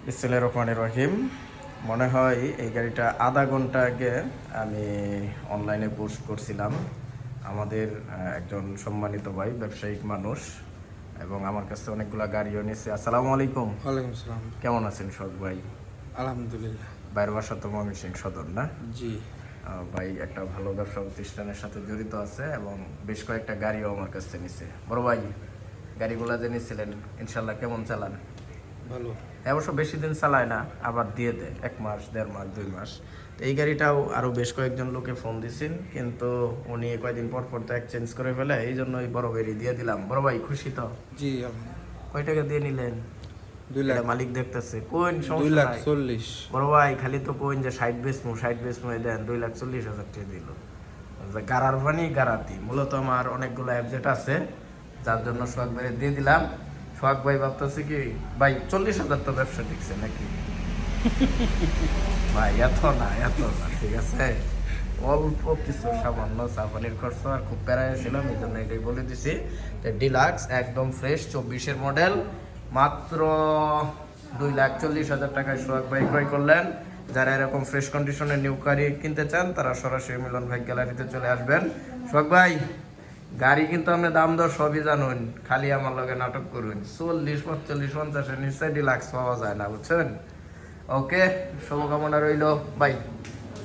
বিসমিল্লাহির রহমানির রহিম। মনে হয় এই গাড়িটা আধা ঘন্টা আগে আমি অনলাইনে পোস্ট করছিলাম। আমাদের একজন সম্মানিত ভাই, ব্যবসায়িক মানুষ, এবং আমার কাছে অনেকগুলা গাড়িও নিয়েছে। আসসালামু আলাইকুম। ওয়ালাইকুম আসসালাম। কেমন আছেন শখ ভাই? আলহামদুলিল্লাহ। বাইরের বাসা তো ময়মনসিংহ সদর না? জি। ভাই একটা ভালো ব্যবসা প্রতিষ্ঠানের সাথে জড়িত আছে এবং বেশ কয়েকটা গাড়িও আমার কাছে নিছে। বড় ভাই, গাড়িগুলা যে নিছিলেন ইনশাল্লাহ কেমন চালান? ভালো। অবশ্য বেশি দিন চালায় না, আবার দিয়ে দেয় 1 মাস, 1.5 মাস, 2 মাস। তো এই গাড়িটাও আরও বেশ কয়েকজন লোকে ফোন দিছেন, কিন্তু উনি কয়েকদিন পর পর তো এক্সচেঞ্জ করে ফেলে, এই জন্য ওই বড় গাড়ি দিয়ে দিলাম। বড় ভাই খুশি তো? জি। কয় টাকা দিয়ে নিলেন? 2 লাখ। এটা মালিক দেখতেছে, কোন 2 সমস্যা লাখ নাই। 40। বড় ভাই খালি তো কোন যে 60 বেচমু দেন, 2,40,000 টাকা দিল। গাড়ার পানি গাড়াতি। মূলত আমার অনেকগুলো অ্যাবজেক্ট আছে, যার জন্য সোহাগ ভাই দিয়ে দিলাম। সোহাগ ভাই ভাবতেছে কি, ভাই 40,000 তো ব্যবসা টিকছে নাকি? ভাই এত না, ঠিক আছে। অল্প কিছু সামান্য সাবানের খরচ, আর খুব প্যারায় ছিলাম, এই জন্য এটাই বলে দিছি। ডিলাক্স একদম ফ্রেশ 24-এর মডেল, মাত্র 2,40,000 টাকায় সোহাগ ভাই ক্রয় করলেন। যারা এরকম ফ্রেশ কন্ডিশনের নিউ গাড়ি কিনতে চান তারা সরাসরি মিলন ভাই গ্যালারিতে চলে আসবেন। সোহাগ ভাই, গাড়ি কিন্তু আপনি দাম দর সবই জানুন, খালি আমার লগে নাটক করুন। 40, 45, 50-এর নিচে ডিলাক্স পাওয়া যায় না, বুঝছেন? ওকে, শুভকামনা রইল, বাই।